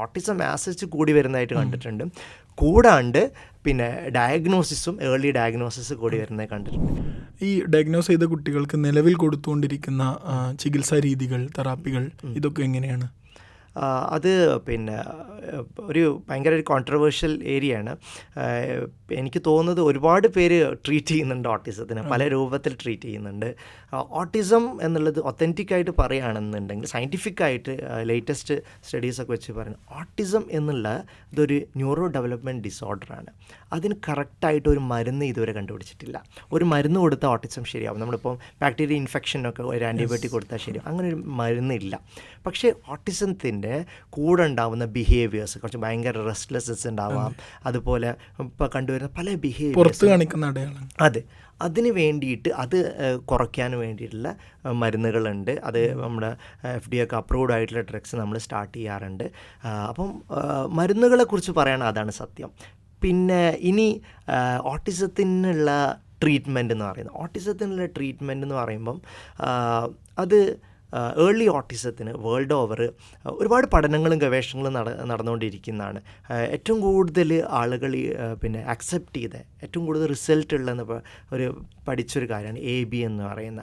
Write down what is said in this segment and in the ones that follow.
Autism as such കൂടി വരുന്നതായിട്ട് കണ്ടിട്ടുണ്ട്. കൂടാണ്ട് പിന്നെ ഡയഗ്നോസിസും ഏർലി ഡയഗ്നോസിസ് കൂടി വരുന്നത് കണ്ടിട്ടുണ്ട്. ഈ ഡയഗ്നോസ് ചെയ്ത കുട്ടികൾക്ക് നിലവിൽ കൊടുത്തുകൊണ്ടിരിക്കുന്ന ചികിത്സാ രീതികൾ, തെറാപ്പികൾ ഇതൊക്കെ എങ്ങനെയാണ്? അത് പിന്നെ ഒരു ഭയങ്കര ഒരു കോൺട്രവേഴ്ഷ്യൽ ഏരിയയാണ്. എനിക്ക് തോന്നുന്നത് ഒരുപാട് പേര് ട്രീറ്റ് ചെയ്യുന്നുണ്ട് ഓട്ടിസത്തിന്, പല രൂപത്തിൽ ട്രീറ്റ് ചെയ്യുന്നുണ്ട്. ഓട്ടിസം എന്നുള്ളത് ഒത്തൻറ്റിക്കായിട്ട് പറയുകയാണെന്നുണ്ടെങ്കിൽ, സയൻറ്റിഫിക്കായിട്ട് ലേറ്റസ്റ്റ് സ്റ്റഡീസൊക്കെ വെച്ച് പറയുന്നത് ഓട്ടിസം എന്നുള്ള ഇതൊരു ന്യൂറോ ഡെവലപ്മെൻറ്റ് ഡിസോർഡറാണ്. അതിന് കറക്റ്റായിട്ട് ഒരു മരുന്ന് ഇതുവരെ കണ്ടുപിടിച്ചിട്ടില്ല. ഒരു മരുന്ന് കൊടുത്താൽ ഓട്ടിസം ശരിയാവും. നമ്മളിപ്പോൾ ബാക്ടീരിയ ഇൻഫെക്ഷനൊക്കെ ഒരു ആൻറ്റിബയോട്ടിക് കൊടുത്താൽ ശരിയാവും, അങ്ങനെ ഒരു മരുന്നില്ല. പക്ഷേ ഓട്ടിസത്തിൻ്റെ കൂടെ ഉണ്ടാവുന്ന ബിഹേവിയേഴ്സ്, കുറച്ച് ഭയങ്കര റെസ്റ്റ്ലെസ്നെസ് ഉണ്ടാവാം, അതുപോലെ ഇപ്പോൾ കണ്ടുവരുന്ന പല ബിഹേവിയേഴ്സ് കാണിക്കുന്ന അടയാളം, അതെ, അതിന് വേണ്ടിയിട്ട് അത് കുറയ്ക്കാൻ വേണ്ടിയിട്ടുള്ള മരുന്നുകളുണ്ട്. അത് നമ്മുടെ FDA ഒക്കെ അപ്രൂവ്ഡ് ആയിട്ടുള്ള ഡ്രഗ്സ് നമ്മൾ സ്റ്റാർട്ട് ചെയ്യാറുണ്ട്. അപ്പം മരുന്നുകളെക്കുറിച്ച് പറയുകയാണെങ്കിൽ അതാണ് സത്യം. പിന്നെ ഇനി ഓട്ടിസത്തിനുള്ള ട്രീറ്റ്മെൻറ്റ് എന്ന് പറയുമ്പം അത് ഏർലി ഓട്ടിസത്തിന് വേൾഡ് ഓവർ ഒരുപാട് പഠനങ്ങളും ഗവേഷണങ്ങളും നടന്നുകൊണ്ടിരിക്കുന്നതാണ്. ഏറ്റവും കൂടുതൽ ആളുകൾ പിന്നെ അക്സെപ്റ്റ് ചെയ്ത, ഏറ്റവും കൂടുതൽ റിസൾട്ട് ഉള്ളതെന്ന് ഒരു പഠിച്ചൊരു കാര്യമാണ് AB എന്ന് പറയുന്ന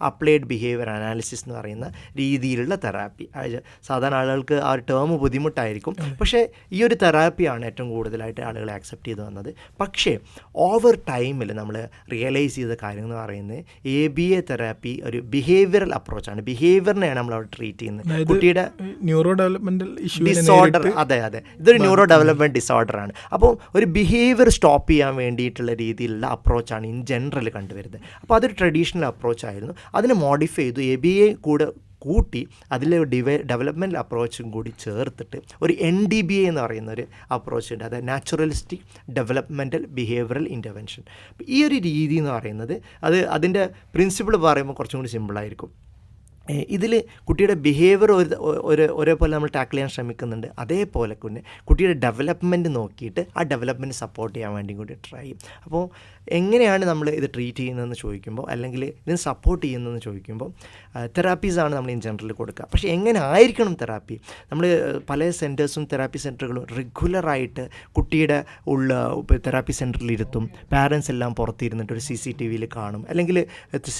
അപ്ലൈഡ് ബിഹേവിയർ അനാലിസിസ് എന്ന് പറയുന്ന രീതിയിലുള്ള തെറാപ്പി. സാധാരണ ആളുകൾക്ക് ആ ഒരു ടേം ബുദ്ധിമുട്ടായിരിക്കും, പക്ഷേ ഈ ഒരു തെറാപ്പിയാണ് ഏറ്റവും കൂടുതലായിട്ട് ആളുകളെ അക്സെപ്റ്റ് ചെയ്ത് വന്നത്. പക്ഷേ ഓവർ ടൈമിൽ നമ്മൾ റിയലൈസ് ചെയ്ത കാര്യം എന്ന് പറയുന്നത് ABA തെറാപ്പി ഒരു ബിഹേവിയറൽ അപ്രോച്ചാണ്. ബിഹേവിയറിനെയാണ് നമ്മൾ അവിടെ ട്രീറ്റ് ചെയ്യുന്നത്. കുട്ടിയുടെ ന്യൂറോ ഡെവലപ്മെന്റൽ ഡിസോർഡർ, അതെ, ഇതൊരു ന്യൂറോ ഡെവലപ്മെൻറ്റ് ഡിസോർഡറാണ്. അപ്പോൾ ഒരു ബിഹേവിയർ സ്റ്റോപ്പ് ചെയ്യാൻ വേണ്ടിയിട്ടുള്ള രീതിയിലുള്ള അപ്രോച്ചാണ് ഇൻ ജനറൽ കണ്ടുവരുന്നത്. അപ്പോൾ അതൊരു ട്രഡീഷണൽ അപ്രോച്ചായിരുന്നു. അതിനെ മോഡിഫൈ ചെയ്തു, ABA കൂട്ടി അതിൽ ഡെവലപ്മെൻറ്റൽ അപ്രോച്ചും കൂടി ചേർത്തിട്ട് ഒരു NDBA എന്ന് പറയുന്നൊരു അപ്രോച്ച് ഉണ്ട്. അത് നാച്ചുറലിസ്റ്റിക് ഡെവലപ്മെൻറ്റൽ ബിഹേവിയറൽ ഇൻ്റർവെൻഷൻ. ഈ ഒരു രീതി എന്ന് പറയുന്നത് അതിൻ്റെ പ്രിൻസിപ്പിൾ പറയുമ്പോൾ കുറച്ചും കൂടി സിമ്പിളായിരിക്കും. ഇതിൽ കുട്ടിയുടെ ബിഹേവിയർ ഒരേപോലെ നമ്മൾ ടാക്കിൾ ചെയ്യാൻ ശ്രമിക്കുന്നുണ്ട്. അതേപോലെ തന്നെ കുട്ടിയുടെ ഡെവലപ്മെൻറ്റ് നോക്കിയിട്ട് ആ ഡെവലപ്മെൻറ്റ് സപ്പോർട്ട് ചെയ്യാൻ വേണ്ടി കൂടി ട്രൈ ചെയ്യും. അപ്പോൾ എങ്ങനെയാണ് നമ്മൾ ഇത് ട്രീറ്റ് ചെയ്യുന്നതെന്ന് ചോദിക്കുമ്പോൾ, അല്ലെങ്കിൽ ഇതിന് സപ്പോർട്ട് ചെയ്യുന്നതെന്ന് ചോദിക്കുമ്പോൾ, തെറാപ്പീസാണ് നമ്മൾ ഇൻ ജനറൽ കൊടുക്കുക. പക്ഷേ എങ്ങനെ ആയിരിക്കണം തെറാപ്പി? നമ്മൾ പല സെൻറ്റേഴ്സും തെറാപ്പി സെൻറ്ററുകളും റെഗുലറായിട്ട് കുട്ടിയുടെ തെറാപ്പി സെൻറ്ററിലിരുത്തും. പാരൻസ് എല്ലാം പുറത്തിരുന്നിട്ട് ഒരു CCTVയിൽ കാണും, അല്ലെങ്കിൽ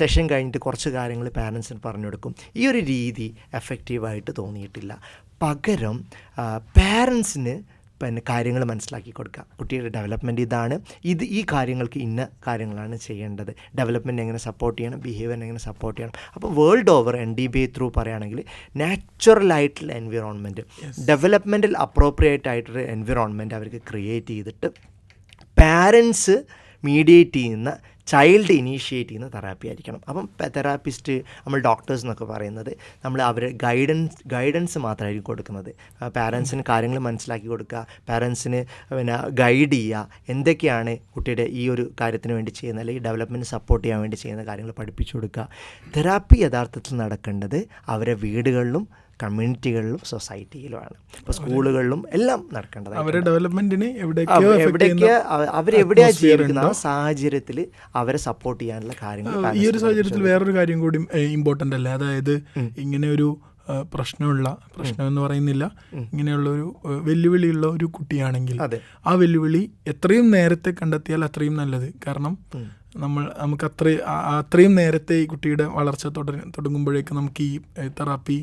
സെഷൻ കഴിഞ്ഞിട്ട് കുറച്ച് കാര്യങ്ങൾ പാരൻസിന് പറഞ്ഞു കൊടുക്കും. ഈ ഒരു രീതി എഫക്റ്റീവായിട്ട് തോന്നിയിട്ടില്ല. പകരം പാരൻസിന് പിന്നെ കാര്യങ്ങൾ മനസ്സിലാക്കി കൊടുക്കുക. കുട്ടിയുടെ ഡെവലപ്മെൻറ്റ് ഇതാണ്, ഈ കാര്യങ്ങൾക്ക് ഇന്ന കാര്യങ്ങളാണ് ചെയ്യേണ്ടത്, ഡെവലപ്മെൻറ്റ് എങ്ങനെ സപ്പോർട്ട് ചെയ്യണം, ബിഹേവിയറിനെ എങ്ങനെ സപ്പോർട്ട് ചെയ്യണം. അപ്പോൾ വേൾഡ് ഓവർ NDBA ത്രൂ പറയുകയാണെങ്കിൽ നാച്ചുറലായിട്ടുള്ള എൻവിറോൺമെൻറ്റ്, ഡെവലപ്മെൻറ്റൽ അപ്രോപ്രിയേറ്റ് ആയിട്ടൊരു എൻവിറോൺമെൻറ്റ് അവർക്ക് ക്രിയേറ്റ് ചെയ്തിട്ട് പാരൻസ് മീഡിയേറ്റ് ചെയ്യുന്ന, ചൈൽഡ് ഇനീഷ്യേറ്റ് ചെയ്യുന്ന തെറാപ്പി ആയിരിക്കണം. അപ്പം തെറാപ്പിസ്റ്റ്, നമ്മൾ ഡോക്ടേഴ്സ് എന്നൊക്കെ പറയുന്നത് നമ്മൾ അവരെ ഗൈഡൻസ് മാത്രമായിരിക്കും കൊടുക്കുന്നത്. പാരൻസിന് കാര്യങ്ങൾ മനസ്സിലാക്കി കൊടുക്കുക, പാരൻസിന് പിന്നെ ഗൈഡ് ചെയ്യുക, എന്തൊക്കെയാണ് കുട്ടിയുടെ ഈ ഒരു കാര്യത്തിന് വേണ്ടി ചെയ്യുന്നത്, അല്ലെങ്കിൽ ഡെവലപ്മെൻറ്റ് സപ്പോർട്ട് ചെയ്യാൻ വേണ്ടി ചെയ്യുന്ന കാര്യങ്ങൾ പഠിപ്പിച്ചു കൊടുക്കുക. തെറാപ്പി യഥാർത്ഥത്തിൽ നടക്കേണ്ടത് അവരെ വീടുകളിലും കമ്മ്യൂണിറ്റികളിലും സൊസൈറ്റിയിലുമാണ്. ഇപ്പോൾ സ്കൂളുകളിലും എല്ലാം നടക്കേണ്ടത്. അവരുടെ ഡെവലപ്മെന്റിന് അവരെവിടെയാണ് ജീവിക്കുന്ന ആ സാഹചര്യത്തിൽ അവരെ സപ്പോർട്ട് ചെയ്യാനുള്ള കാര്യങ്ങൾ. ഈ ഒരു സാഹചര്യത്തിൽ വേറൊരു കാര്യം കൂടി ഇമ്പോർട്ടൻ്റ് അല്ലേ, അതായത് ഇങ്ങനെ ഒരു പ്രശ്നം എന്ന് പറയുന്നില്ല, ഇങ്ങനെയുള്ളൊരു വെല്ലുവിളിയുള്ള ഒരു കുട്ടിയാണെങ്കിൽ ആ വെല്ലുവിളി എത്രയും നേരത്തെ കണ്ടെത്തിയാൽ അത്രയും നല്ലത്. കാരണം നമുക്ക് അത്രയും നേരത്തെ ഈ കുട്ടിയുടെ വളർച്ച തുടങ്ങുമ്പോഴേക്ക് നമുക്ക് ഈ തെറാപ്പി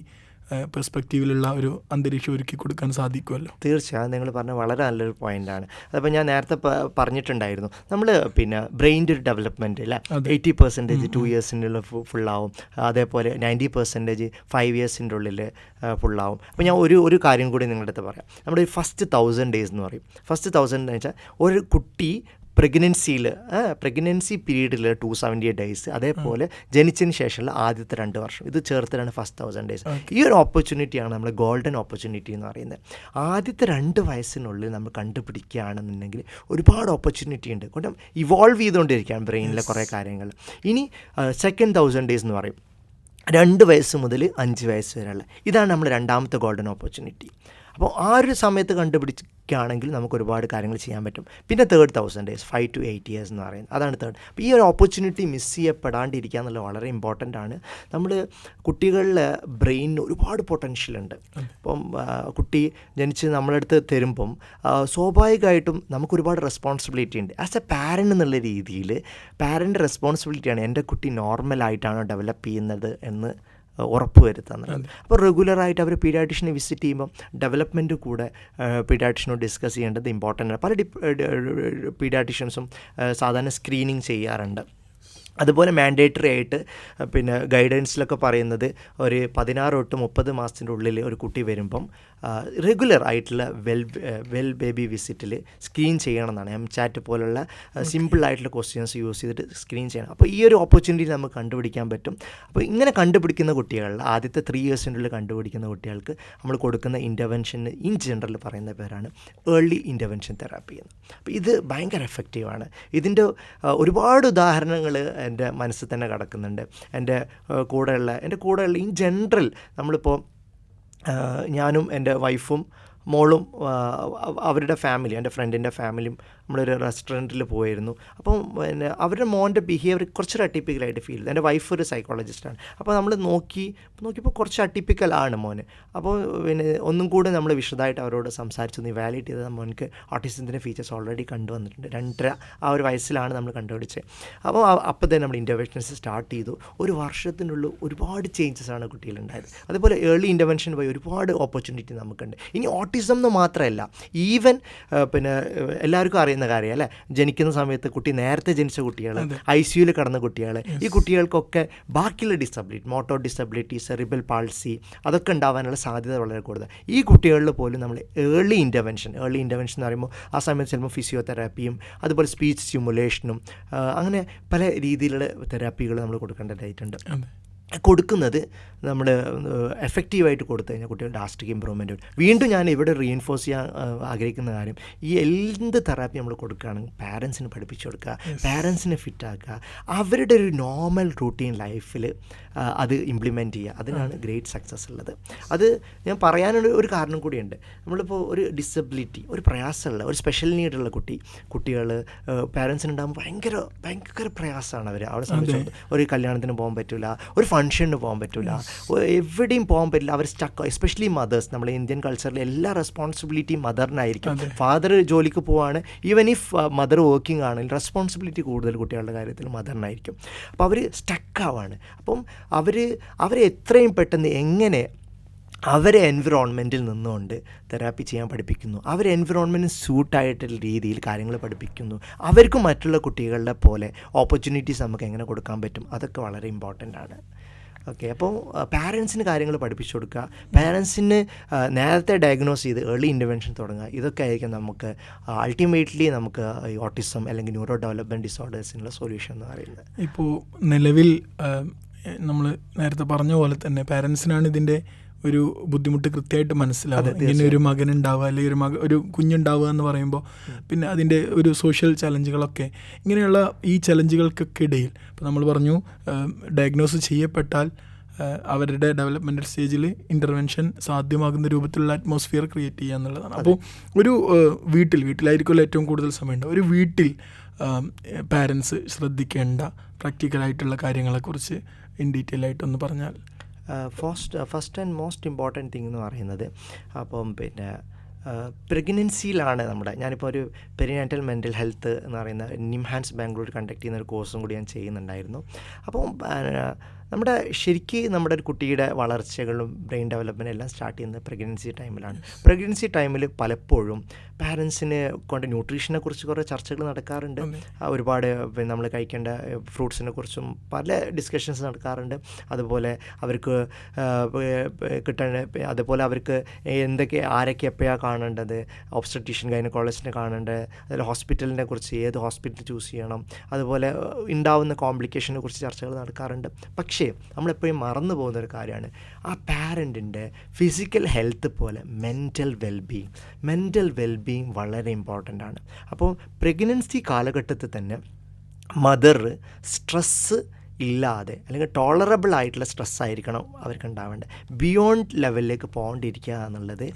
പെർസ്പെക്റ്റീവിലുള്ള ഒരു അന്തരീക്ഷം ഒരുക്കി കൊടുക്കാൻ സാധിക്കുമല്ലോ. തീർച്ചയായും നിങ്ങൾ പറഞ്ഞ വളരെ നല്ലൊരു പോയിൻ്റാണ്. അതപ്പോൾ ഞാൻ നേരത്തെ പറഞ്ഞിട്ടുണ്ടായിരുന്നു, നമ്മൾ പിന്നെ ബ്രെയിൻ്റെ ഒരു ഡെവലപ്മെൻറ്റ് അല്ലേ 80% 2 ഇയേഴ്സിൻ്റെ ഉള്ളിൽ ഫുള്ളാവും, അതേപോലെ 90% 5 ഇയേഴ്സിൻ്റെ ഉള്ളിൽ ഫുള്ളാവും. അപ്പോൾ ഞാൻ ഒരു കാര്യം കൂടി നിങ്ങളുടെ അടുത്ത് പറയാം. നമ്മുടെ ഫസ്റ്റ് 1000 days എന്ന് പറയും. ഫസ്റ്റ് 1000 എന്ന് വെച്ചാൽ ഒരു കുട്ടി പ്രഗ്നൻസി പീരീഡിൽ 278 days, അതേപോലെ ജനിച്ചതിന് ശേഷമുള്ള ആദ്യത്തെ 2 വർഷം, ഇത് ചേർത്തിട്ടാണ് ഫസ്റ്റ് 1000 days. ഈ ഒരു ഓപ്പർച്യൂണിറ്റിയാണ് നമ്മൾ ഗോൾഡൻ ഓപ്പർച്യൂണിറ്റി എന്ന് പറയുന്നത്. ആദ്യത്തെ 2 വയസ്സിനുള്ളിൽ നമ്മൾ കണ്ടുപിടിക്കുകയാണെന്നുണ്ടെങ്കിൽ ഒരുപാട് ഓപ്പർച്യൂണിറ്റി ഉണ്ട്, കാരണം ഇവോൾവ് ചെയ്തുകൊണ്ടിരിക്കുകയാണ് ബ്രെയിനിലെ കുറേ കാര്യങ്ങൾ. ഇനി സെക്കൻഡ് 1000 days എന്ന് പറയും, 2 വയസ്സ് മുതൽ 5 വയസ്സ് വരെയുള്ള, ഇതാണ് നമ്മൾ രണ്ടാമത്തെ ഗോൾഡൻ ഓപ്പർച്യൂണിറ്റി. അപ്പോൾ ആ ഒരു സമയത്ത് കണ്ടുപിടിക്കുകയാണെങ്കിൽ നമുക്ക് ഒരുപാട് കാര്യങ്ങൾ ചെയ്യാൻ പറ്റും. പിന്നെ 3,000 days 5 to 8 years എന്ന് പറയുന്നത് അതാണ് തേർഡ്. അപ്പോൾ ഈ ഒരു ഓപ്പർച്യൂണിറ്റി മിസ് ചെയ്യപ്പെടാണ്ടിരിക്കുക എന്നുള്ളത് വളരെ ഇമ്പോർട്ടൻ്റ് ആണ്. നമ്മൾ കുട്ടികളിലെ ബ്രെയിനിന് ഒരുപാട് പൊട്ടൻഷ്യൽ ഉണ്ട്. ഇപ്പം കുട്ടി ജനിച്ച് നമ്മളടുത്ത് തരുമ്പം സ്വാഭാവികമായിട്ടും നമുക്ക് ഒരുപാട് റെസ്പോൺസിബിലിറ്റി ഉണ്ട്. ആസ് എ പാരൻ്റ് എന്നുള്ള രീതിയിൽ പാരൻ്റ് റെസ്പോൺസിബിലിറ്റിയാണ് എൻ്റെ കുട്ടി നോർമലായിട്ടാണോ ഡെവലപ്പ് ചെയ്യുന്നത് എന്ന് ഉറപ്പ് വരുത്തുന്നത്. അപ്പോൾ റെഗുലറായിട്ട് അവർ പീഡിയാട്രിഷ്യനെ വിസിറ്റ് ചെയ്യുമ്പം ഡെവലപ്മെൻറ്റ് കൂടെ പീഡിയാട്രിഷ്യനോട് ഡിസ്കസ് ചെയ്യേണ്ടത് ഇമ്പോർട്ടൻ്റ് ആണ്. പല പീഡിയാട്രിഷ്യൻസും സാധാരണ സ്ക്രീനിങ് ചെയ്യാറുണ്ട്. അതുപോലെ മാൻഡേറ്ററി ആയിട്ട് പിന്നെ ഗൈഡൻസിലൊക്കെ പറയുന്നത് ഒരു 16 തൊട്ട് 30 മാസത്തിൻ്റെ ഉള്ളിൽ ഒരു കുട്ടി വരുമ്പം റെഗുലർ ആയിട്ടുള്ള വെൽ ബേബി വിസിറ്റിൽ സ്ക്രീൻ ചെയ്യണം എന്നാണ്. MCAT പോലുള്ള സിമ്പിളായിട്ടുള്ള ക്വസ്റ്റ്യൻസ് യൂസ് ചെയ്തിട്ട് സ്ക്രീൻ ചെയ്യണം. അപ്പോൾ ഈ ഒരു ഓപ്പർച്യൂണിറ്റി നമുക്ക് കണ്ടുപിടിക്കാൻ പറ്റും. അപ്പോൾ ഇങ്ങനെ കണ്ടുപിടിക്കുന്ന കുട്ടികളിൽ ആദ്യത്തെ 3 yearsൻ്റെ ഉള്ളിൽ കണ്ടുപിടിക്കുന്ന കുട്ടികൾക്ക് നമ്മൾ കൊടുക്കുന്ന ഇൻ്റർവെൻഷന് ഇൻ ജനറൽ പറയുന്ന പേരാണ് ഏർലി ഇൻ്റർവെൻഷൻ തെറാപ്പി എന്ന്. അപ്പോൾ ഇത് ഭയങ്കര എഫക്റ്റീവാണ്. ഇതിൻ്റെ ഒരുപാട് ഉദാഹരണങ്ങൾ എൻ്റെ മനസ്സിൽ തന്നെ കിടക്കുന്നുണ്ട്. എൻ്റെ കൂടെയുള്ള ഇൻ ജനറൽ നമ്മളിപ്പോൾ ഞാനും എൻ്റെ വൈഫും മോളും അവരുടെ ഫാമിലി, എൻ്റെ ഫ്രണ്ടിൻ്റെ ഫാമിലിയും നമ്മളൊരു റെസ്റ്റോറൻറ്റിൽ പോയിരുന്നു. അപ്പം പിന്നെ അവരുടെ മോൻ്റെ ബിഹേവിയർ കുറച്ചൊരു അട്ടിപ്പിക്കലായിട്ട് ഫീൽ ചെയ്തു. എൻ്റെ വൈഫ് ഒരു സൈക്കോളജിസ്റ്റാണ്. അപ്പോൾ നമ്മൾ നോക്കിയപ്പോൾ കുറച്ച് അട്ടിപ്പിക്കലാണ് മോന്. അപ്പോൾ പിന്നെ ഒന്നും കൂടെ നമ്മൾ വിശദമായിട്ട് അവരോട് സംസാരിച്ചൊന്ന് ഇവാലുവേറ്റ് ചെയ്തത് മോനക്ക് ഓട്ടിസത്തിൻ്റെ ഫീച്ചേഴ്സ് ഓൾറെഡി കണ്ടുവന്നിട്ടുണ്ട്. 2.5 ആ ഒരു വയസ്സിലാണ് നമ്മൾ കണ്ടുപിടിച്ചത്. അപ്പോൾ തന്നെ നമ്മൾ ഇൻ്റർവെൻഷൻസ് സ്റ്റാർട്ട് ചെയ്തു. ഒരു വർഷത്തിനുള്ളിൽ ഒരുപാട് ചേഞ്ചസ് ആണ് കുട്ടികളുണ്ടായത്. അതുപോലെ ഏർലി ഇൻ്റർവെൻഷൻ വഴി ഒരുപാട് ഓപ്പർച്യൂണിറ്റി നമുക്കുണ്ട്. ഇനി ഓട്ടിസം എന്ന് മാത്രമല്ല, ഈവൻ പിന്നെ എല്ലാവർക്കും അറിയുന്ന കാര്യം അല്ലേ, ജനിക്കുന്ന സമയത്ത് കുട്ടി നേരത്തെ ജനിച്ച കുട്ടികൾ, ICUയിൽ കിടന്ന കുട്ടികൾ, ഈ കുട്ടികൾക്കൊക്കെ ബാക്കിയുള്ള disability, motor disability, cerebral palsy അതൊക്കെ ഉണ്ടാവാനുള്ള സാധ്യത വളരെ കൂടുതൽ. ഈ കുട്ടികളിൽ പോലും നമ്മൾ ഏർലി ഇൻ്റർവെൻഷൻ എന്ന് പറയുമ്പോൾ ആ സമയത്ത് ചിലപ്പോൾ ഫിസിയോതെറാപ്പിയും അതുപോലെ സ്പീച്ച് സ്റ്റിമുലേഷനും അങ്ങനെ പല രീതിയിലുള്ള തെറാപ്പികൾ നമ്മൾ കൊടുക്കേണ്ടതായിട്ടുണ്ട്. കൊടുക്കുന്നത് നമ്മൾ എഫക്റ്റീവായിട്ട് കൊടുത്തു കഴിഞ്ഞാൽ കുട്ടികളുടെ ഡ്രാസ്റ്റിക് ഇമ്പ്രൂവ്മെൻറ്റ് വരും. വീണ്ടും ഞാൻ ഇവിടെ റീഇൻഫോഴ്സ് ചെയ്യാൻ ആഗ്രഹിക്കുന്ന കാര്യം, ഈ എന്ത് തെറാപ്പി നമ്മൾ കൊടുക്കുകയാണെങ്കിൽ പാരൻസിന് പഠിപ്പിച്ചു കൊടുക്കുക, പാരൻസിനെ ഫിറ്റാക്കുക, അവരുടെ ഒരു നോർമൽ റൂട്ടീൻ ലൈഫിൽ അത് ഇംപ്ലിമെൻറ്റ് ചെയ്യുക. അതിനാണ് ഗ്രേറ്റ് സക്സസ് ഉള്ളത്. അത് ഞാൻ പറയാനുള്ള ഒരു കാരണം കൂടിയുണ്ട്. നമ്മളിപ്പോൾ ഒരു ഡിസബിലിറ്റി, ഒരു പ്രയാസമുള്ള, ഒരു സ്പെഷ്യൽ നീഡുള്ള കുട്ടികൾ പാരൻസിനുണ്ടാകുമ്പോൾ ഭയങ്കര പ്രയാസമാണ് അവരെ സംബന്ധിച്ചിടത്തോളം. ഒരു കല്യാണത്തിന് പോകാൻ പറ്റില്ല, ഒരു ഫംഗ്ഷന് പോകാൻ പറ്റില്ല, എവിടെയും പോകാൻ പറ്റില്ല. അവർ സ്റ്റക്ക്, എസ്പെഷ്യലി മദേഴ്സ്. നമ്മുടെ ഇന്ത്യൻ കൾച്ചറിൽ എല്ലാ റെസ്പോൺസിബിലിറ്റിയും മദറിനായിരിക്കും. ഫാദർ ജോലിക്ക് പോവാണ്, ഈവൻ ഇഫ് മദർ വർക്കിംഗ് ആണെങ്കിൽ റെസ്പോൺസിബിലിറ്റി കൂടുതൽ കുട്ടികളുടെ കാര്യത്തിൽ മദറിനായിരിക്കും. അപ്പോൾ അവർ സ്റ്റക്കാവാണ്. അപ്പം അവരെ എത്രയും പെട്ടെന്ന് എങ്ങനെ അവരെ എൻവിറോൺമെൻറ്റിൽ നിന്നുകൊണ്ട് തെറാപ്പി ചെയ്യാൻ പഠിപ്പിക്കുന്നു, അവരെ എൻവിറോൺമെൻറ്റിന് സ്യൂട്ടായിട്ടുള്ള രീതിയിൽ കാര്യങ്ങൾ പഠിപ്പിക്കുന്നു, അവർക്കും മറ്റുള്ള കുട്ടികളുടെ പോലെ ഓപ്പർച്യൂണിറ്റീസ് നമുക്ക് എങ്ങനെ കൊടുക്കാൻ പറ്റും, അതൊക്കെ വളരെ ഇമ്പോർട്ടൻ്റ് ആണ്. ഓക്കെ, അപ്പോൾ പാരൻസിന് കാര്യങ്ങൾ പഠിപ്പിച്ചു കൊടുക്കുക, പാരൻസിന് നേരത്തെ ഡയഗ്നോസ് ചെയ്ത് ഏർലി ഇൻ്റർവെൻഷൻ തുടങ്ങുക. ഇതൊക്കെ ആയിരിക്കും നമുക്ക് അൾട്ടിമേറ്റ്ലി നമുക്ക് ഈ ഓട്ടിസം അല്ലെങ്കിൽ ന്യൂറോ ഡെവലപ്മെൻറ്റ് ഡിസോർഡേഴ്സിനുള്ള സൊല്യൂഷൻ എന്ന് പറയുന്നത്. ഇപ്പോൾ നിലവിൽ നമ്മൾ നേരത്തെ പറഞ്ഞ പോലെ തന്നെ പാരൻസിനാണ് ഇതിൻ്റെ ഒരു ബുദ്ധിമുട്ട് കൃത്യമായിട്ട് മനസ്സിലാവുക. ഇങ്ങനെ ഒരു മകൻ ഉണ്ടാവുക അല്ലെങ്കിൽ ഒരു കുഞ്ഞുണ്ടാവുക എന്ന് പറയുമ്പോൾ പിന്നെ അതിൻ്റെ ഒരു സോഷ്യൽ ചലഞ്ചുകളൊക്കെ, ഇങ്ങനെയുള്ള ഈ ചലഞ്ചുകൾക്കൊക്കെ ഇടയിൽ ഇപ്പോൾ നമ്മൾ പറഞ്ഞു ഡയഗ്നോസ് ചെയ്യപ്പെട്ടാൽ അവരുടെ ഡെവലപ്മെൻ്റൽ സ്റ്റേജിൽ ഇൻ്റർവെൻഷൻ സാധ്യമാകുന്ന രൂപത്തിലുള്ള അറ്റ്മോസ്ഫിയർ ക്രിയേറ്റ് ചെയ്യുക എന്നുള്ളതാണ്. അപ്പോൾ ഒരു വീട്ടിലായിരിക്കുമല്ലോ ഏറ്റവും കൂടുതൽ സമയമുണ്ട്. ഒരു വീട്ടിൽ പാരൻസ് ശ്രദ്ധിക്കേണ്ട പ്രാക്ടിക്കലായിട്ടുള്ള കാര്യങ്ങളെക്കുറിച്ച് ഇൻ ഡീറ്റെയിൽ ആയിട്ടൊന്ന് പറഞ്ഞാൽ. First and most important thing എന്ന് പറയുന്നത്, അപ്പം പിന്നെ പ്രഗ്നൻസിയിലാണ് ഞാനിപ്പോൾ ഒരു പെരിനാറ്റൽ മെൻ്റൽ ഹെൽത്ത് എന്ന് പറയുന്ന നിംഹാൻസ് ബാംഗ്ലൂർ കണ്ടക്ട് ചെയ്യുന്ന ഒരു കോഴ്സും കൂടി ഞാൻ ചെയ്യുന്നുണ്ടായിരുന്നു. അപ്പം നമ്മുടെ ഒരു കുട്ടിയുടെ വളർച്ചകളും ബ്രെയിൻ ഡെവലപ്മെൻറ്റ് എല്ലാം സ്റ്റാർട്ട് ചെയ്യുന്നത് പ്രഗ്നൻസി ടൈമിലാണ്. പ്രഗ്നൻസി ടൈമിൽ പലപ്പോഴും പാരൻസിനെ കൊണ്ട് ന്യൂട്രീഷനെ കുറിച്ച് കുറേ ചർച്ചകൾ നടക്കാറുണ്ട്. ഒരുപാട് നമ്മൾ കഴിക്കേണ്ട ഫ്രൂട്ട്സിനെ കുറിച്ചും പല ഡിസ്കഷൻസ് നടക്കാറുണ്ട്. അതുപോലെ അവർക്ക് അതുപോലെ അവർക്ക് ആരൊക്കെ എപ്പോഴാണ് കാണേണ്ടത്, ഒബ്സ്റ്റട്രീഷ്യൻ ഗൈനക്കോളജിസ്റ്റിനെ കാണേണ്ടത്, അതിൽ ഹോസ്പിറ്റലിനെ കുറിച്ച് ഏത് ഹോസ്പിറ്റൽ ചൂസ് ചെയ്യണം, അതുപോലെ ഉണ്ടാവുന്ന കോംപ്ലിക്കേഷനെ കുറിച്ച് ചർച്ചകൾ നടക്കാറുണ്ട്. പക്ഷേ നമ്മളെപ്പോഴും മറന്നു പോകുന്നൊരു കാര്യമാണ്, ആ പാരൻറ്റിൻ്റെ ഫിസിക്കൽ ഹെൽത്ത് പോലെ മെൻ്റൽ വെൽബീയിങ് വളരെ ഇമ്പോർട്ടൻ്റ് ആണ്. അപ്പോൾ പ്രഗ്നൻസി കാലഘട്ടത്തിൽ തന്നെ മദർ സ്ട്രെസ്സ് ഇല്ലാതെ അല്ലെങ്കിൽ ടോളറബിൾ ആയിട്ടുള്ള സ്ട്രെസ് ആയിരിക്കണം അവർക്ക് ഉണ്ടാവേണ്ടത്. ബിയോണ്ട് ലെവലിലേക്ക് പോകേണ്ടിയിരിക്കുക എന്നുള്ളത്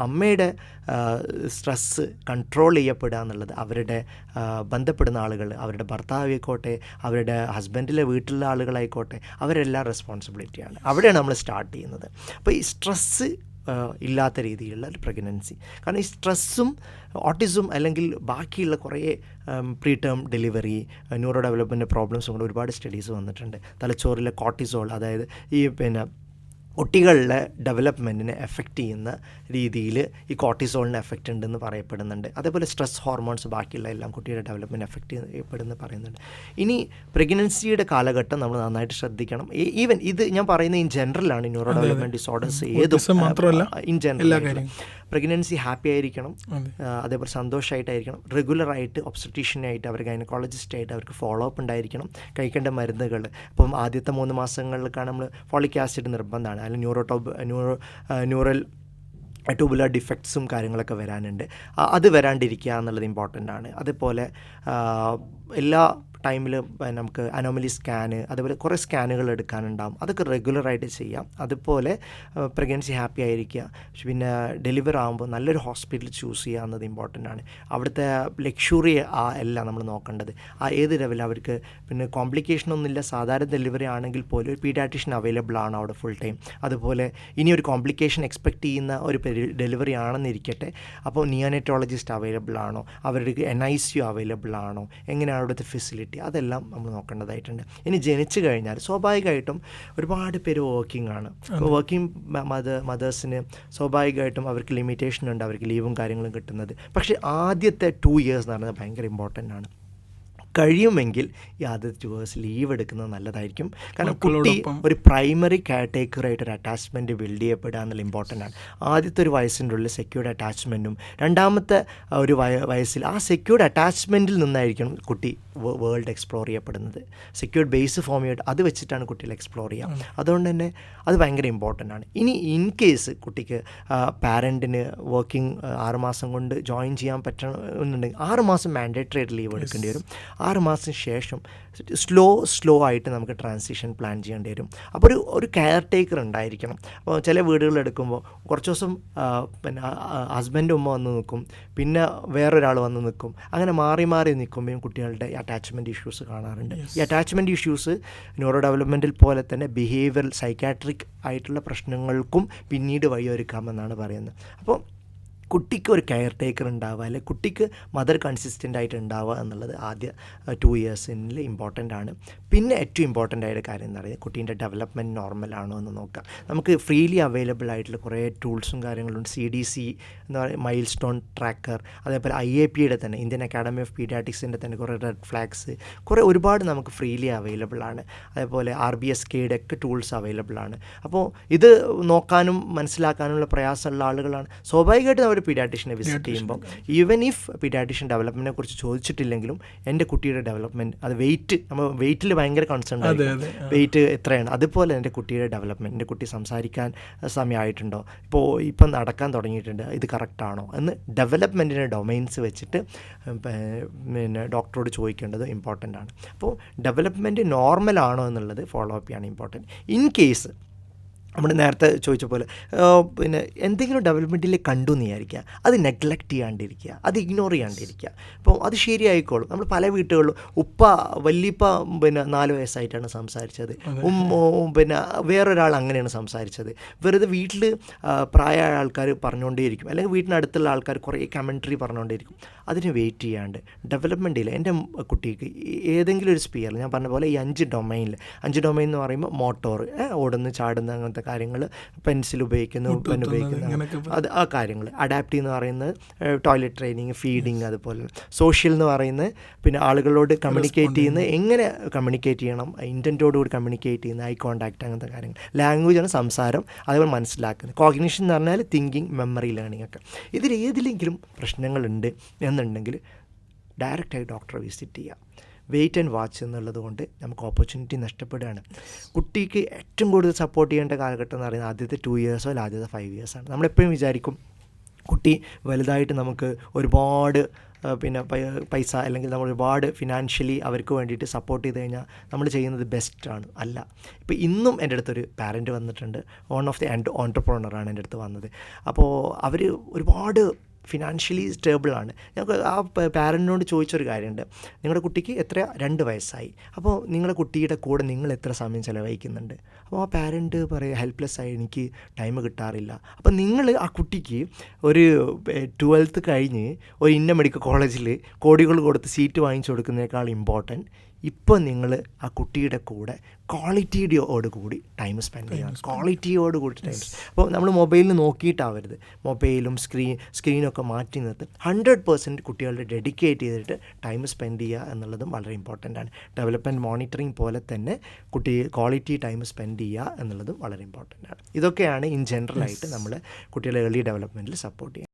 അമ്മയുടെ സ്ട്രെസ്സ് കൺട്രോൾ ചെയ്യപ്പെടുക എന്നുള്ളത് അവരുടെ ബന്ധപ്പെടുന്ന ആളുകൾ, അവരുടെ ഭർത്താവായിക്കോട്ടെ, അവരുടെ ഹസ്ബൻഡിലെ വീട്ടിലുള്ള ആളുകളായിക്കോട്ടെ, അവരെല്ലാം റെസ്പോൺസിബിലിറ്റിയാണ്. അവിടെയാണ് നമ്മൾ സ്റ്റാർട്ട് ചെയ്യുന്നത്. അപ്പോൾ ഈ സ്ട്രെസ്സ് ഇല്ലാത്ത രീതിയിലുള്ള ഒരു പ്രഗ്നൻസി, കാരണം ഈ സ്ട്രെസ്സും ഓട്ടിസം അല്ലെങ്കിൽ ബാക്കിയുള്ള കുറേ pre term delivery, neuro development പ്രോബ്ലംസും കൊണ്ട് ഒരുപാട് സ്റ്റഡീസ് വന്നിട്ടുണ്ട്. തലച്ചോറിലെ കോർട്ടിസോൾ, അതായത് ഈ കുട്ടികളുടെ ഡെവലപ്മെൻറ്റിനെ എഫക്റ്റ് ചെയ്യുന്ന രീതിയിൽ ഈ കോർട്ടിസോളിന് എഫക്റ്റ് ഉണ്ടെന്ന് പറയപ്പെടുന്നുണ്ട്. അതേപോലെ സ്ട്രെസ് ഹോർമോൺസ് ബാക്കിയുള്ള എല്ലാം കുട്ടിയുടെ ഡെവലപ്മെൻറ്റ് എഫക്റ്റ് ചെയ്യപ്പെടുമെന്ന് പറയുന്നുണ്ട്. ഇനി പ്രഗ്നൻസിയുടെ കാലഘട്ടം നമ്മൾ നന്നായിട്ട് ശ്രദ്ധിക്കണം. ഈവൻ ഇത് ഞാൻ പറയുന്നത് ഇൻ ജനറലാണ്, ന്യൂറോ ഡെവലപ്മെൻറ്റ് ഡിസോർഡേഴ്സ് ഏതും മാത്രമല്ല ഇൻ ജനറൽ. പ്രഗ്നൻസി ഹാപ്പി ആയിരിക്കണം, അതേപോലെ സന്തോഷമായിട്ടായിരിക്കണം, റെഗുലറായിട്ട് ഒബ്സ്റ്റട്രീഷ്യനായിട്ട് അവർ ഗൈനക്കോളജിസ്റ്റായിട്ട് അവർക്ക് ഫോളോ അപ്പ് ഉണ്ടായിരിക്കണം. കഴിക്കേണ്ട മരുന്നുകൾ ഇപ്പം ആദ്യത്തെ 3 മാസങ്ങളിലേക്കാണ് നമ്മൾ ഫോളിക് ആസിഡ് നിർബന്ധമാണ്, അല്ലെങ്കിൽ ന്യൂറൽ ട്യൂബുലർ ഡിഫക്ട്സും കാര്യങ്ങളൊക്കെ വരാനുണ്ട്. അത് വരാണ്ടിരിക്കുക എന്നുള്ളത് ഇമ്പോർട്ടൻ്റ് ആണ്. അതേപോലെ എല്ലാ ടൈമിൽ നമുക്ക് അനോമലി സ്കാന്, അതേപോലെ കുറേ സ്കാനുകൾ എടുക്കാനുണ്ടാകും, അതൊക്കെ റെഗുലറായിട്ട് ചെയ്യാം. അതുപോലെ പ്രഗ്നൻസി ഹാപ്പി ആയിരിക്കുക. പിന്നെ ഡെലിവർ ആകുമ്പോൾ നല്ലൊരു ഹോസ്പിറ്റൽ ചൂസ് ചെയ്യുക എന്നത് ഇമ്പോർട്ടൻ്റ് ആണ്. അവിടുത്തെ ലക്ഷറി എല്ലാം നമ്മൾ നോക്കേണ്ടത് ഏത് ലെവലിൽ അവർക്ക് പിന്നെ കോംപ്ലിക്കേഷനൊന്നുമില്ല. സാധാരണ ഡെലിവറി ആണെങ്കിൽ പോലും ഒരു പീഡിയാട്രീഷ്യൻ അവൈലബിൾ ആണ് അവിടെ ഫുൾ ടൈം. അതുപോലെ ഇനി ഒരു കോംപ്ലിക്കേഷൻ എക്സ്പെക്റ്റ് ചെയ്യുന്ന ഒരു ഡെലിവറി ആണെന്നിരിക്കട്ടെ, അപ്പോൾ നിയോനെറ്റോളജിസ്റ്റ് അവൈലബിൾ ആണോ, അവർക്ക് NICU അവൈലബിൾ ആണോ, എങ്ങനെയാണ് അവിടുത്തെ ഫെസിലിറ്റി, അതെല്ലാം നമ്മൾ നോക്കേണ്ടതായിട്ടുണ്ട്. ഇനി ജനിച്ചു കഴിഞ്ഞാൽ സ്വാഭാവികമായിട്ടും ഒരുപാട് പേര് വർക്കിംഗ് ആണ്. അപ്പോൾ വർക്കിംഗ് മദേഴ്സിന് സ്വാഭാവികമായിട്ടും അവർക്ക് ലിമിറ്റേഷൻ ഉണ്ട്, അവർക്ക് ലീവും കാര്യങ്ങളും കിട്ടുന്നത്. പക്ഷേ ആദ്യത്തെ 2 years എന്ന് പറയുന്നത് ഭയങ്കര ഇമ്പോർട്ടൻ്റ് ആണ്. കഴിയുമെങ്കിൽ ഈ ആദ്യത്തെ 2 years ലീവ് എടുക്കുന്നത് നല്ലതായിരിക്കും. കാരണം കുട്ടി ഒരു പ്രൈമറി കെയർ ടേക്കറായിട്ടൊരു അറ്റാച്ച്മെൻറ്റ് ബിൽഡ് ചെയ്യപ്പെടുക എന്നുള്ള ഇമ്പോർട്ടൻ്റ് ആണ്. ആദ്യത്തെ ഒരു വയസ്സിൻ്റെ ഉള്ളിൽ സെക്യൂർഡ് അറ്റാച്ച്മെൻറ്റും രണ്ടാമത്തെ ഒരു വയസ്സിൽ ആ സെക്യൂർഡ് അറ്റാച്ച്മെൻറ്റിൽ നിന്നായിരിക്കണം കുട്ടി വേൾഡ് എക്സ്പ്ലോർ ചെയ്യപ്പെടുന്നത്. സെക്യൂർഡ് ബേസ് ഫോം ചെയ്തിട്ട് അത് വെച്ചിട്ടാണ് കുട്ടികൾ എക്സ്പ്ലോർ ചെയ്യുക. അതുകൊണ്ട് തന്നെ അത് ഭയങ്കര ഇമ്പോർട്ടൻ്റ് ആണ്. ഇനി ഇൻ കേസ് കുട്ടിക്ക് പാരൻറ്റിന് വർക്കിംഗ് 6 മാസം കൊണ്ട് ജോയിൻ ചെയ്യാൻ പറ്റണമെന്നുണ്ടെങ്കിൽ 6 മാസം മാൻഡേറ്ററി ആയിട്ട് ലീവ് എടുക്കേണ്ടി വരും. 6 മാസത്തിന് ശേഷം സ്ലോ ആയിട്ട് നമുക്ക് ട്രാൻസിഷൻ പ്ലാൻ ചെയ്യേണ്ടി വരും. അപ്പോൾ ഒരു കെയർ ടേക്കർ ഉണ്ടായിരിക്കണം. അപ്പോൾ ചില വീടുകൾ എടുക്കുമ്പോൾ കുറച്ച് ദിവസം പിന്നെ ഹസ്ബൻഡ് ഉമ്മ വന്ന് നിൽക്കും, പിന്നെ വേറൊരാൾ വന്ന് നിൽക്കും, അങ്ങനെ മാറി നിൽക്കുമ്പോഴും കുട്ടികളുടെ അറ്റാച്ച്മെൻറ്റ് ഇഷ്യൂസ് കാണാറുണ്ട്. ഈ അറ്റാച്ച്മെൻറ്റ് ഇഷ്യൂസ് ന്യൂറോ ഡെവലപ്മെൻറ്റിൽ പോലെ തന്നെ ബിഹേവിയറൽ സൈക്കാട്രിക് ആയിട്ടുള്ള പ്രശ്നങ്ങൾക്കും പിന്നീട് വഴിയൊരുക്കാമെന്നാണ് പറയുന്നത്. അപ്പോൾ കുട്ടിക്ക് ഒരു കെയർ ടേക്കർ ഉണ്ടാവുക, അല്ലെങ്കിൽ കുട്ടിക്ക് മദർ കൺസിസ്റ്റൻ്റ് ആയിട്ട് ഉണ്ടാവുക എന്നുള്ളത് ആദ്യ 2 years ഇമ്പോർട്ടൻ്റ് ആണ്. പിന്നെ ഏറ്റവും ഇമ്പോർട്ടൻ്റ് ആയ കാര്യം എന്ന് പറയുന്നത് കുട്ടീൻ്റെ ഡെവലപ്മെൻറ്റ് നോർമലാണോ എന്ന് നോക്കാം. നമുക്ക് ഫ്രീലി അവൈലബിൾ ആയിട്ടുള്ള കുറേ ടൂൾസും കാര്യങ്ങളുണ്ട്. CDC എന്ന് പറയുന്ന മൈൽ സ്റ്റോൺ ട്രാക്കർ, അതേപോലെ IAPയുടെ തന്നെ ഇന്ത്യൻ അക്കാഡമി ഓഫ് പീഡിയാട്രിക്സിൻ്റെ തന്നെ കുറേ റെഡ് ഫ്ലാഗ്സ്, ഒരുപാട് നമുക്ക് ഫ്രീലി അവൈലബിൾ ആണ്. അതേപോലെ RBSKയുടെ ഒക്കെ ടൂൾസ് അവൈലബിൾ ആണ്. അപ്പോൾ ഇത് നോക്കാനും മനസ്സിലാക്കാനുള്ള പ്രയാസമുള്ള ആളുകളാണ് സ്വാഭാവികമായിട്ടും അവർ പീഡിയാട്രീഷ്യനെ വിസിറ്റ് ചെയ്യുമ്പോൾ. ഈവൻ ഇഫ് പീഡിയാട്രീഷ്യൻ ഡെവലപ്മെൻറ്റിനെ കുറിച്ച് ചോദിച്ചിട്ടില്ലെങ്കിലും എൻ്റെ കുട്ടിയുടെ ഡെവലപ്മെൻറ്റ്, അത് നമ്മൾ വെയിറ്റിൽ ഭയങ്കര കൺസേൺ ആയിരിക്കും, വെയിറ്റ് എത്രയാണ്, അതുപോലെ എൻ്റെ കുട്ടിയുടെ ഡെവലപ്മെൻറ്റ്, എൻ്റെ കുട്ടി സംസാരിക്കാൻ സമയമായിട്ടുണ്ടോ, ഇപ്പം നടക്കാൻ തുടങ്ങിയിട്ടുണ്ട്, ഇത് കറക്റ്റാണോ എന്ന് ഡെവലപ്മെൻറ്റിൻ്റെ ഡൊമൈൻസ് വെച്ചിട്ട് പിന്നെ ഡോക്ടറോട് ചോദിക്കേണ്ടത് ഇമ്പോർട്ടൻ്റ് ആണ്. അപ്പോൾ ഡെവലപ്മെൻറ്റ് നോർമലാണോ എന്നുള്ളത് ഫോളോ അപ്പ് ചെയ്യാണ് ഇമ്പോർട്ടൻറ്റ്. ഇൻ കേസ് നമ്മൾ നേരത്തെ ചോദിച്ച പോലെ പിന്നെ എന്തെങ്കിലും ഡെവലപ്മെൻറ്റിൽ കണ്ടു എന്ന് വിചാരിക്കുക, അത് നെഗ്ലക്റ്റ് ചെയ്യാണ്ടിരിക്കുക, അത് ഇഗ്നോർ ചെയ്യാണ്ടിരിക്കുക. അപ്പോൾ അത് ശരിയായിക്കോളും. നമ്മൾ പല വീട്ടുകളിലും വല്യപ്പ പിന്നെ 4 വയസ്സായിട്ടാണ് സംസാരിച്ചത്, പിന്നെ വേറൊരാൾ അങ്ങനെയാണ് സംസാരിച്ചത്, വെറുതെ വീട്ടിൽ പ്രായമായ ആൾക്കാർ പറഞ്ഞുകൊണ്ടേയിരിക്കും, അല്ലെങ്കിൽ വീട്ടിനടുത്തുള്ള ആൾക്കാർ കുറേ കമൻട്രി പറഞ്ഞുകൊണ്ടേയിരിക്കും. അതിന് വെയിറ്റ് ചെയ്യാണ്ട് ഡെവലപ്മെൻറ്റിൽ എൻ്റെ കുട്ടിക്ക് ഏതെങ്കിലും ഒരു സ്പിയർ, ഞാൻ പറഞ്ഞ പോലെ ഈ 5 ഡൊമൈൻ എന്ന് പറയുമ്പോൾ മോട്ടോർ, ഓടുന്ന ചാടുന്ന അങ്ങനത്തെ കാര്യങ്ങൾ, പെൻസിൽ ഉപയോഗിക്കുന്നു, പെൻ ഉപയോഗിക്കുന്നു, അത് ആ കാര്യങ്ങൾ. അഡാപ്റ്റീവ് എന്ന് പറയുന്നത് ടോയ്ലറ്റ് ട്രെയിനിങ്, ഫീഡിങ്, അതുപോലെ സോഷ്യൽ എന്ന് പറയുന്നത് പിന്നെ ആളുകളോട് കമ്മ്യൂണിക്കേറ്റ് ചെയ്യുന്നത്, എങ്ങനെ കമ്മ്യൂണിക്കേറ്റ് ചെയ്യണം, ഇൻറ്റൻറ്റോടുകൂടി കമ്മ്യൂണിക്കേറ്റ് ചെയ്യുന്ന ഐ കോൺടാക്റ്റ്, അങ്ങനത്തെ കാര്യങ്ങൾ. ലാംഗ്വേജാണ് സംസാരം, അതേപോലെ മനസ്സിലാക്കുന്നത്. കോഗ്നിഷൻ എന്ന് പറഞ്ഞാൽ തിങ്കിങ്, മെമ്മറി, ലേണിംഗ് ഒക്കെ. ഇതിലേതിലെങ്കിലും പ്രശ്നങ്ങളുണ്ട് എന്നുണ്ടെങ്കിൽ ഡയറക്റ്റായി ഡോക്ടറെ വിസിറ്റ് ചെയ്യുക. വെയിറ്റ് ആൻഡ് വാച്ച് എന്നുള്ളത് കൊണ്ട് നമുക്ക് ഓപ്പർച്യൂണിറ്റി നഷ്ടപ്പെടുകയാണ്. കുട്ടിക്ക് ഏറ്റവും കൂടുതൽ സപ്പോർട്ട് ചെയ്യേണ്ട കാലഘട്ടം എന്ന് പറയുന്നത് ആദ്യത്തെ 2 years ആദ്യത്തെ 5 years ആണ്. നമ്മളെപ്പോഴും വിചാരിക്കും കുട്ടി വലുതായിട്ട് നമുക്ക് ഒരുപാട് പിന്നെ പൈസ അല്ലെങ്കിൽ നമ്മൾ ഒരുപാട് ഫിനാൻഷ്യലി അവർക്ക് വേണ്ടിയിട്ട് സപ്പോർട്ട് ചെയ്ത് കഴിഞ്ഞാൽ നമ്മൾ ചെയ്യുന്നത് ബെസ്റ്റാണ് അല്ല. ഇപ്പോൾ ഇന്നും എൻ്റെ അടുത്തൊരു പാരൻറ്റ് വന്നിട്ടുണ്ട്, വൺ ഓഫ് ദി ഓൺട്രപ്രണറാണ് എൻ്റെ അടുത്ത് വന്നത്. അപ്പോൾ അവർ ഒരുപാട് ഫിനാൻഷ്യലി സ്റ്റേബിളാണ്. ഞങ്ങൾക്ക് ആ പാരൻറ്റിനോട് ചോദിച്ചൊരു കാര്യമുണ്ട്, നിങ്ങളുടെ കുട്ടിക്ക് 2 വയസ്സായി, അപ്പോൾ നിങ്ങളുടെ കുട്ടിയുടെ കൂടെ നിങ്ങൾ എത്ര സമയം ചിലവഴിക്കുന്നുണ്ട്? അപ്പോൾ ആ പാരൻറ്റ് പറയുക ഹെൽപ്ലെസ് ആയി, എനിക്ക് ടൈം കിട്ടാറില്ല. അപ്പോൾ നിങ്ങൾ ആ കുട്ടിക്ക് ഒരു 12th കഴിഞ്ഞ് ഒരു ഇന്ന മെഡിക്കൽ കോളേജിൽ കോടികൾ കൊടുത്ത് സീറ്റ് വാങ്ങിച്ചു കൊടുക്കുന്നതിനേക്കാൾ ഇമ്പോർട്ടൻറ്റ് ഇപ്പോൾ നിങ്ങൾ ആ കുട്ടിയുടെ കൂടെ ക്വാളിറ്റിയോട് കൂടി ടൈം സ്പെൻഡ് ചെയ്യണം. ക്വാളിറ്റിയോട് കൂടി ടൈം. അപ്പോൾ നമ്മൾ മൊബൈലിൽ നോക്കിയിട്ടാവരുത്, മൊബൈലും സ്ക്രീനൊക്കെ മാറ്റി നിർത്തി 100% കുട്ടികളുടെ ഡെഡിക്കേറ്റ് ചെയ്തിട്ട് ടൈം സ്പെൻഡ് ചെയ്യുക എന്നുള്ളതും വളരെ ഇമ്പോർട്ടൻ്റ് ആണ്. ഡെവലപ്മെൻറ്റ് മോണിറ്ററിങ് പോലെ തന്നെ കുട്ടി ക്വാളിറ്റി ടൈം സ്പെൻഡ് ചെയ്യുക എന്നുള്ളതും വളരെ ഇമ്പോർട്ടൻ്റ് ആണ്. ഇതൊക്കെയാണ് ഇൻ ജനറലായിട്ട് നമ്മൾ കുട്ടികളെ ഏർലി ഡെവലപ്മെൻറ്റിൽ സപ്പോർട്ട് ചെയ്യുക.